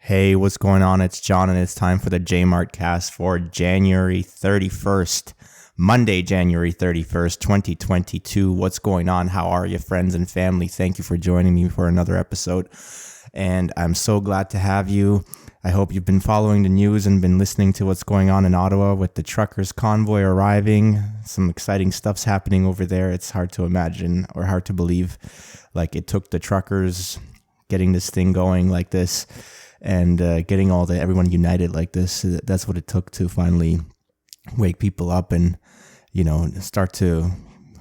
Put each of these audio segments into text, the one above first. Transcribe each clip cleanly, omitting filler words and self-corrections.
Hey, what's going on? It's John, and it's time for the J-Mart Cast for January 31st, Monday, January 31st, 2022. What's going on? How are you, friends and family? Thank you for joining me for another episode, and I'm so glad to have you. I hope you've been following the news and been listening to what's going on in Ottawa with the truckers' convoy arriving. Some exciting stuff's happening over there. It's hard to imagine or hard to believe. Like, it took the truckers getting this thing going like this and getting everyone united like this. That's what it took to finally wake people up and, start to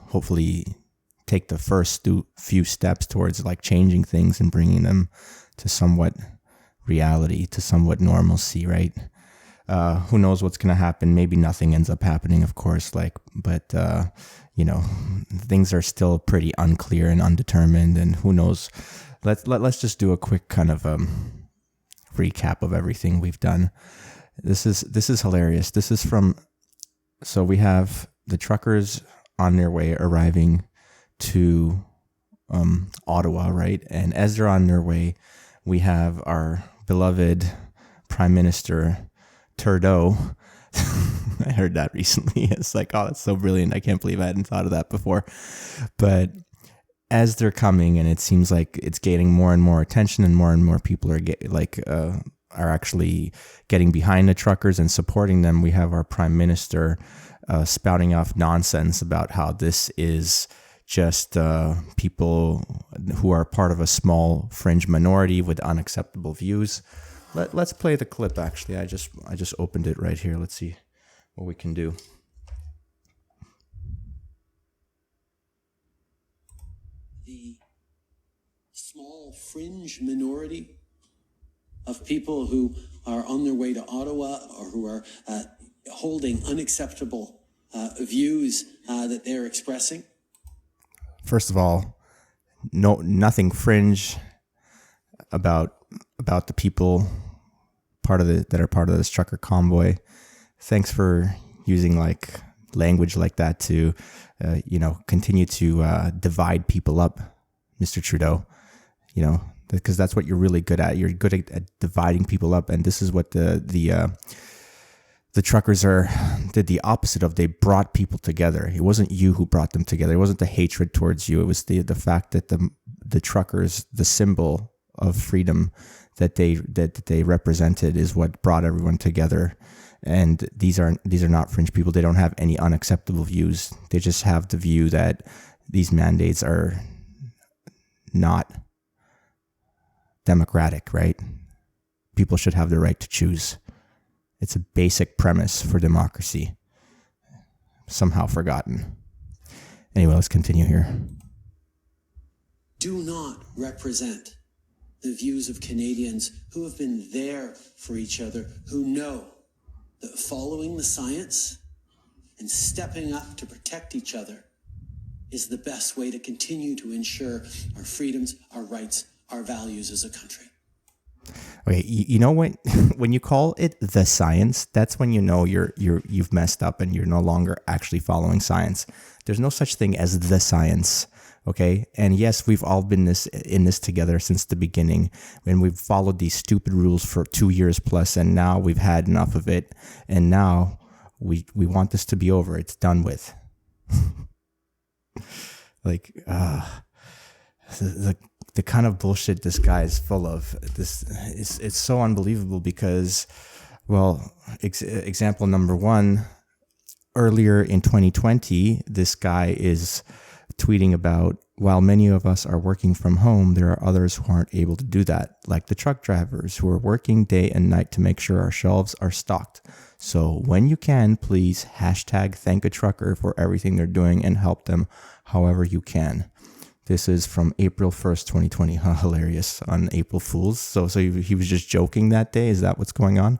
hopefully take the first few steps towards like changing things and bringing them to somewhat reality, to somewhat normalcy, right? Who knows what's going to happen? Maybe nothing ends up happening, of course, but things are still pretty unclear and undetermined, and who knows? Let's just do a quick kind of recap of everything we've done. This is hilarious. This is so we have the truckers on their way arriving to Ottawa, right? And as they're on their way, we have our beloved Prime Minister Trudeau. I heard that recently. It's like, oh, that's so brilliant. I can't believe I hadn't thought of that before. But as they're coming, and it seems like it's gaining more and more attention, and more people are actually getting behind the truckers and supporting them. We have our Prime Minister spouting off nonsense about how this is just people who are part of a small fringe minority with unacceptable views. Let's play the clip. Actually, I just opened it right here. Let's see what we can do. The small fringe minority of people who are on their way to Ottawa or who are holding unacceptable views that they're expressing. First of all, nothing fringe about the people that are part of this trucker convoy. Thanks for using language like that to continue to divide people up, Mr. Trudeau. Because that's what you're really good at. You're good at dividing people up, and this is what the truckers did the opposite of. They brought people together. It wasn't you who brought them together. It wasn't the hatred towards you. It was the fact that the truckers, the symbol of freedom that they represented, is what brought everyone together. And these are not fringe people. They don't have any unacceptable views. They just have the view that these mandates are not democratic, right? People should have the right to choose. It's a basic premise for democracy, somehow forgotten. Anyway, let's continue here. Do not represent the views of Canadians who have been there for each other, who know that following the science and stepping up to protect each other is the best way to continue to ensure our freedoms, our rights, our values as a country. Okay, when you call it the science, that's when you know you've messed up and you're no longer actually following science. There's no such thing as the science. Okay. And yes, we've all been in this together since the beginning, and we've followed these stupid rules for 2 years plus, and now we've had enough of it. And now we want this to be over. It's done with. The kind of bullshit this guy is full of, it's so unbelievable because, well, example number one, earlier in 2020, this guy is tweeting about, while many of us are working from home, there are others who aren't able to do that, like the truck drivers who are working day and night to make sure our shelves are stocked. So when you can, please #thank a trucker for everything they're doing and help them however you can. This is from April 1st, 2020. Hilarious, on April Fool's. So he was just joking that day. Is that what's going on?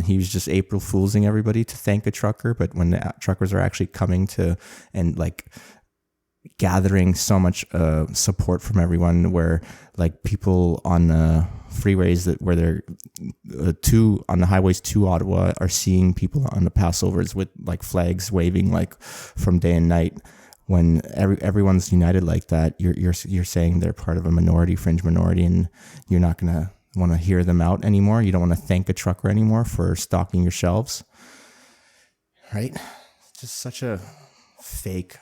He was just April Foolsing everybody to thank a trucker. But when the truckers are actually coming to and gathering so much support from everyone, where people on the freeways where they're on the highways to Ottawa are seeing people on the Passovers with flags waving from day and night. When everyone's united like that, you're saying they're part of a fringe minority, and you're not gonna want to hear them out anymore. You don't want to thank a trucker anymore for stocking your shelves, right? Just such a fake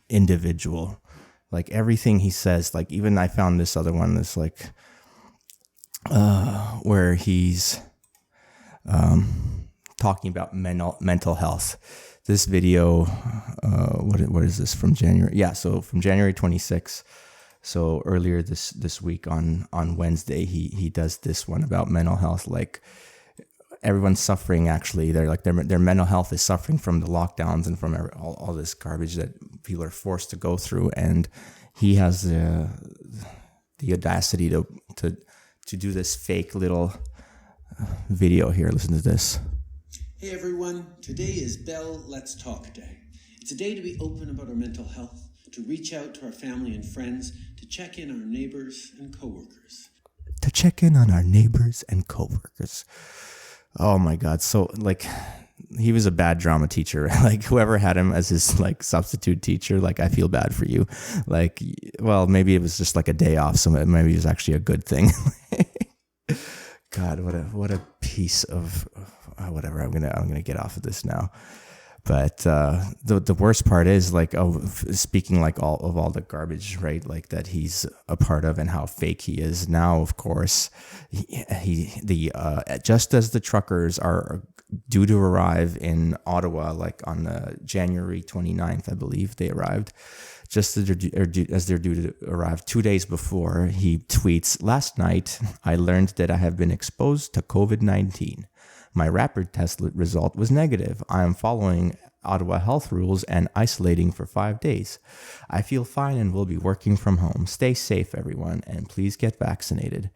individual. Like everything he says, like even I found this other one that's like where he's talking about mental health. This video, what is this from January? Yeah, so from January 26th. So earlier this week on Wednesday, he does this one about mental health. Like everyone's suffering. Actually, they're like their mental health is suffering from the lockdowns and from all this garbage that people are forced to go through. And he has the audacity to do this fake little video here. Listen to this. Hey everyone, today is Bell Let's Talk Day. It's a day to be open about our mental health, to reach out to our family and friends, to check in on our neighbors and coworkers. Oh my God. So like he was a bad drama teacher. Like whoever had him as his like substitute teacher, like I feel bad for you. Like, well, maybe it was just like a day off. So maybe it was actually a good thing. God, what a piece of whatever. I'm gonna get off of this now. But the worst part is like speaking like all the garbage, right? Like that he's a part of and how fake he is. Now, of course, just as the truckers are due to arrive in Ottawa, like on January 29th, I believe they arrived. Just as they're due to arrive 2 days before, he tweets, "Last night, I learned that I have been exposed to COVID-19. My rapid test result was negative. I am following Ottawa health rules and isolating for 5 days. I feel fine and will be working from home. Stay safe, everyone, and please get vaccinated."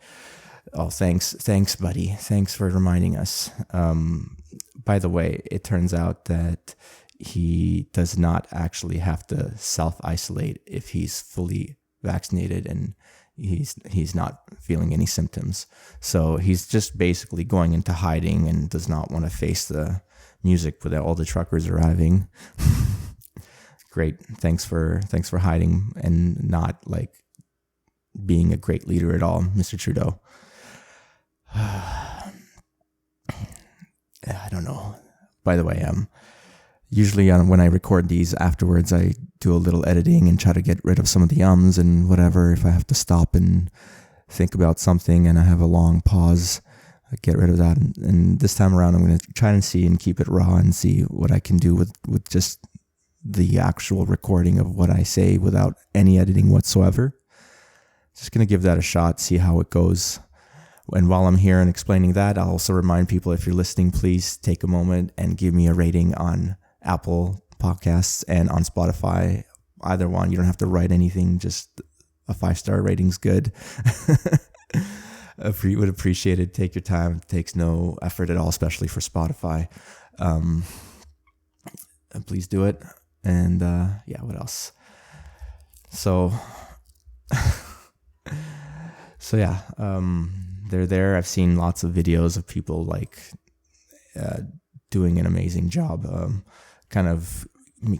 Oh, thanks, buddy. Thanks for reminding us. By the way, it turns out that he does not actually have to self-isolate if he's fully vaccinated and he's not feeling any symptoms. So he's just basically going into hiding and does not want to face the music with all the truckers arriving. Great. Thanks for hiding and not like being a great leader at all, Mr. Trudeau. I don't know. By the way, usually when I record these afterwards, I do a little editing and try to get rid of some of the ums and whatever. If I have to stop and think about something and I have a long pause, I get rid of that. And this time around, I'm going to try and see and keep it raw and see what I can do with just the actual recording of what I say without any editing whatsoever. Just going to give that a shot, see how it goes. And while I'm here and explaining that, I'll also remind people, if you're listening, please take a moment and give me a rating on Apple Podcasts and on Spotify. Either one. You don't have to write anything. Just a 5-star rating's good. Would appreciate it. Take your time. It takes no effort at all, especially for Spotify. Please do it. And yeah, what else? So yeah, they're there. I've seen lots of videos of people like doing an amazing job, kind of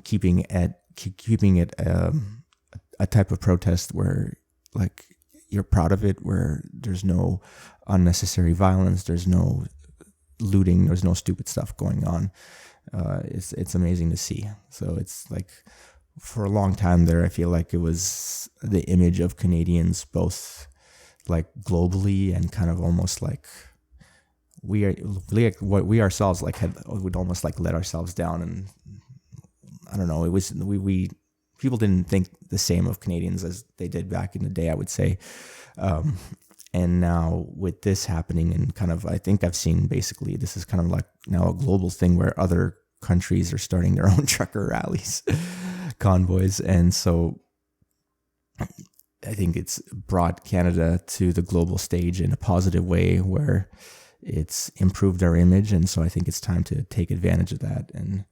keeping it a type of protest where like you're proud of it, where there's no unnecessary violence, there's no looting, there's no stupid stuff going on. It's amazing to see. So it's like for a long time there, I feel like it was the image of Canadians, both like globally and kind of almost like we ourselves like would almost like let ourselves down. And I don't know, it was we people didn't think the same of Canadians as they did back in the day, I would say. And now with this happening, and kind of, I think I've seen basically this is kind of like now a global thing where other countries are starting their own trucker rallies, convoys. And so I think it's brought Canada to the global stage in a positive way where it's improved our image. And so I think it's time to take advantage of that and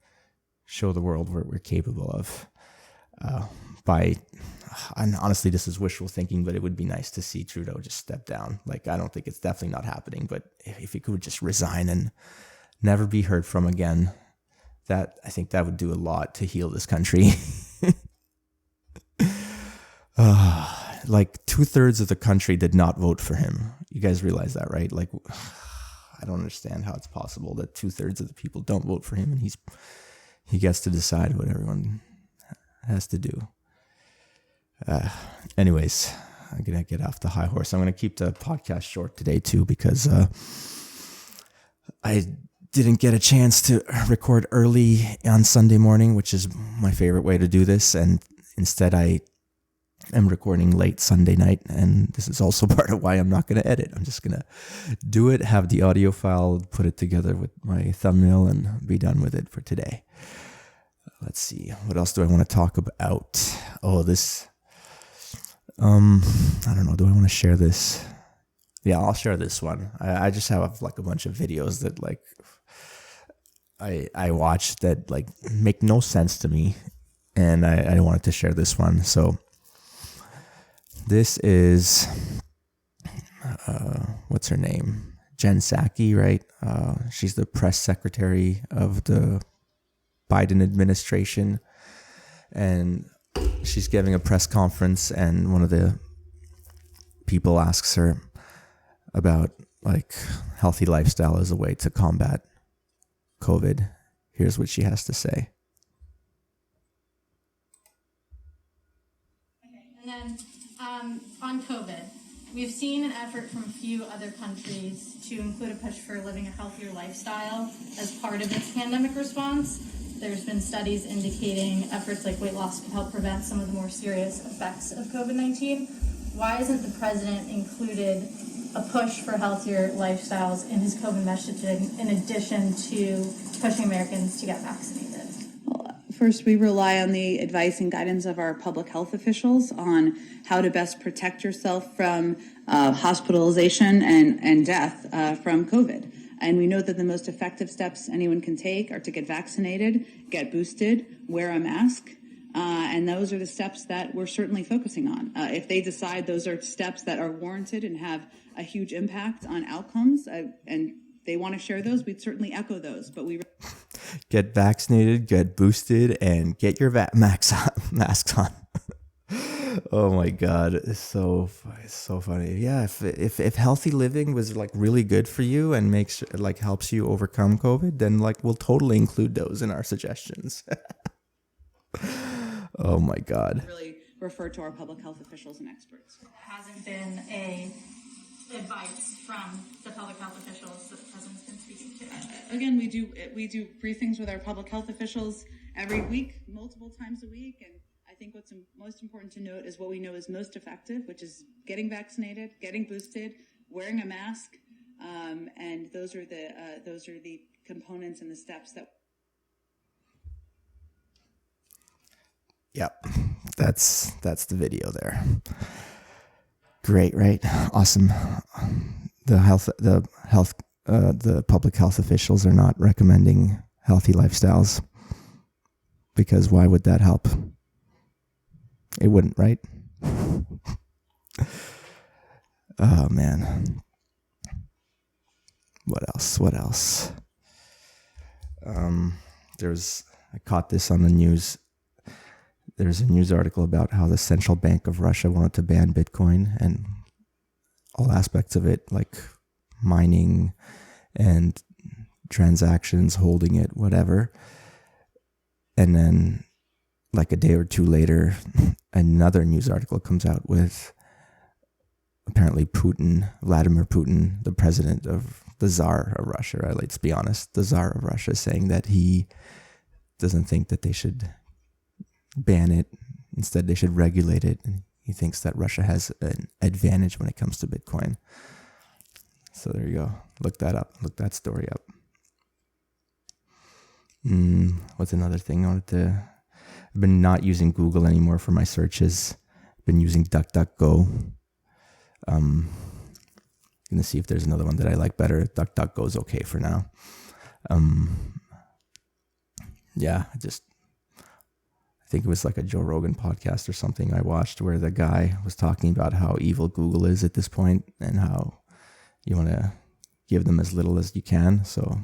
show the world what we're capable of. And honestly, this is wishful thinking, but it would be nice to see Trudeau just step down. Like, I don't think it's definitely not happening, but if he could just resign and never be heard from again, I think that would do a lot to heal this country. like 2/3 of the country did not vote for him. You guys realize that, right? Like, I don't understand how it's possible that 2/3 of the people don't vote for him, and he gets to decide what everyone has to do. Anyways, I'm gonna get off the high horse. I'm gonna keep the podcast short today too, because I didn't get a chance to record early on Sunday morning, which is my favorite way to do this, and instead I am recording late Sunday night, and this is also part of why I'm not going to edit. I'm just going to do it, have the audio file, put it together with my thumbnail, and be done with it for today. Let's see. What else do I want to talk about? Oh, this. I don't know. Do I want to share this? Yeah, I'll share this one. I just have like a bunch of videos that like I watched that like make no sense to me, and I wanted to share this one. So this is what's her name? Jen Psaki, right? She's the press secretary of the Biden administration, and she's giving a press conference, and one of the people asks her about like healthy lifestyle as a way to combat COVID. Here's what she has to say. Okay, and then on COVID, we've seen an effort from a few other countries to include a push for living a healthier lifestyle as part of its pandemic response. There's been studies indicating efforts like weight loss can help prevent some of the more serious effects of COVID-19. Why isn't the president included a push for healthier lifestyles in his COVID messaging in addition to pushing Americans to get vaccinated? First, we rely on the advice and guidance of our public health officials on how to best protect yourself from hospitalization and death from COVID. And we know that the most effective steps anyone can take are to get vaccinated, get boosted, wear a mask. And those are the steps that we're certainly focusing on. If they decide those are steps that are warranted and have a huge impact on outcomes, and they want to share those, we'd certainly echo those. But we get vaccinated, get boosted, and get your masks on. Oh my God, it's so funny. Yeah, if healthy living was like really good for you and makes like helps you overcome COVID, then like we'll totally include those in our suggestions. Oh my God. Really refer to our public health officials and experts. Hasn't been a advice from the public health officials that the president's been speaking to. Again, we do briefings with our public health officials every week, multiple times a week, and I think what's most important to note is what we know is most effective, which is getting vaccinated, getting boosted, wearing a mask, and those are the components and the steps that. Yep, that's the video there. Great, right? Awesome. The public health officials are not recommending healthy lifestyles because why would that help? It wouldn't, right? Oh man. What else? I caught this on the news. There's a news article about how the Central Bank of Russia wanted to ban Bitcoin and all aspects of it, like mining and transactions, holding it, whatever. And then like a day or two later, another news article comes out with apparently Vladimir Putin, the president of the Tsar of Russia, let's be honest, the Tsar of Russia, saying that he doesn't think that they should ban it. Instead, they should regulate it. And he thinks that Russia has an advantage when it comes to Bitcoin. So there you go. Look that up. Look that story up. What's another thing I've been not using Google anymore for my searches. I've been using DuckDuckGo. Gonna see if there's another one that I like better. DuckDuckGo is okay for now. Yeah, I think it was like a Joe Rogan podcast or something I watched where the guy was talking about how evil Google is at this point and how you want to give them as little as you can. So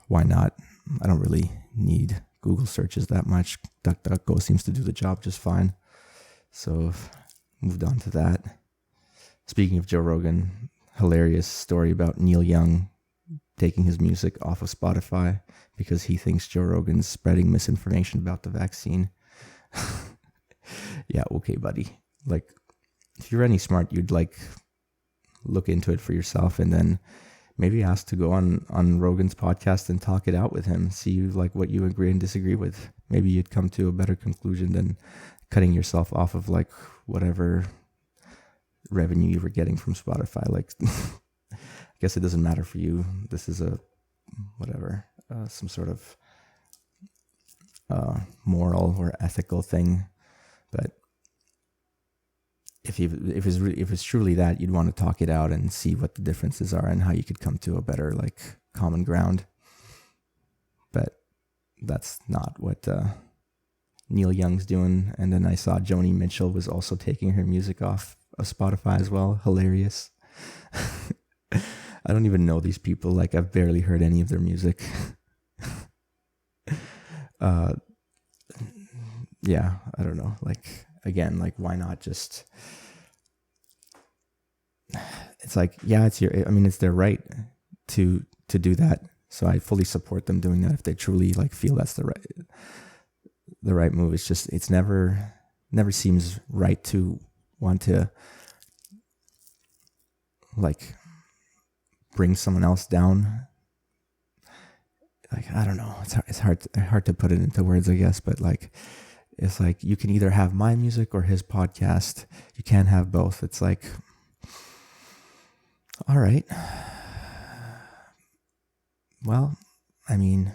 why not? I don't really need Google searches that much. DuckDuckGo seems to do the job just fine. So moved on to that. Speaking of Joe Rogan, hilarious story about Neil Young taking his music off of Spotify because he thinks Joe Rogan's spreading misinformation about the vaccine. Yeah, okay, buddy. Like, if you're any smart, you'd like look into it for yourself and then maybe ask to go on Rogan's podcast and talk it out with him. See like what you agree and disagree with. Maybe you'd come to a better conclusion than cutting yourself off of like whatever revenue you were getting from Spotify. Like, I guess it doesn't matter for you. This is some sort of moral or ethical thing. But if it's truly that, you'd want to talk it out and see what the differences are and how you could come to a better like common ground. But that's not what Neil Young's doing. And then I saw Joni Mitchell was also taking her music off of Spotify as well. Hilarious. I don't even know these people. Like, I've barely heard any of their music. Yeah, I don't know. Like, again, like, why not just... It's like, yeah, it's their right to do that. So I fully support them doing that if they truly like feel that's the right move. It's just, it's never seems right to want to like bring someone else down. Like, I don't know. It's hard to put it into words, I guess, but like, it's like you can either have my music or his podcast. You can't have both. It's like, all right. Well, I mean,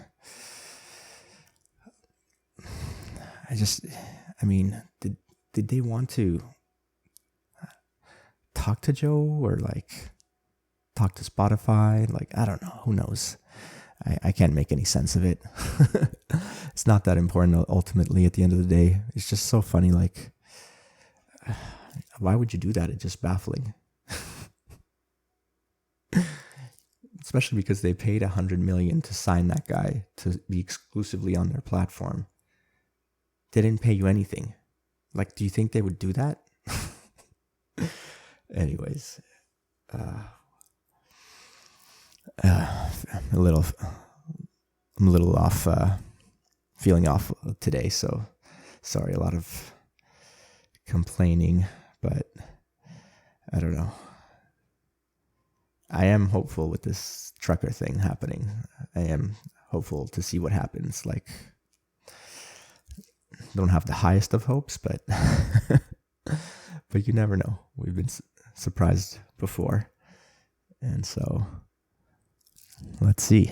did they want to talk to Joe or like talk to Spotify? Like, I don't know. Who knows? I can't make any sense of it. It's not that important ultimately at the end of the day. It's just so funny. Like, why would you do that? It's just baffling. Especially because they paid $100 million to sign that guy to be exclusively on their platform. They didn't pay you anything. Like, do you think they would do that? Anyways, I'm a little off, feeling off today. So sorry, a lot of complaining, but I don't know. I am hopeful with this trucker thing happening. I am hopeful to see what happens. Like, don't have the highest of hopes, but but you never know. We've been surprised before. And so let's see.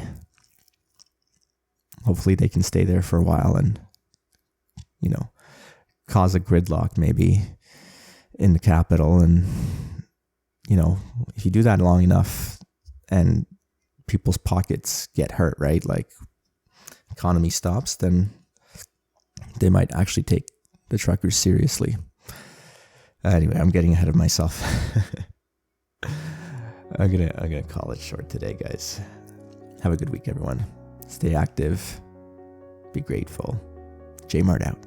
Hopefully they can stay there for a while and, you know, cause a gridlock maybe in the capital. And, you know, if you do that long enough and people's pockets get hurt, right? Like, economy stops, then they might actually take the truckers seriously. Anyway, I'm getting ahead of myself. I'm gonna call it short today, guys. Have a good week, everyone. Stay active. Be grateful. J-Mart out.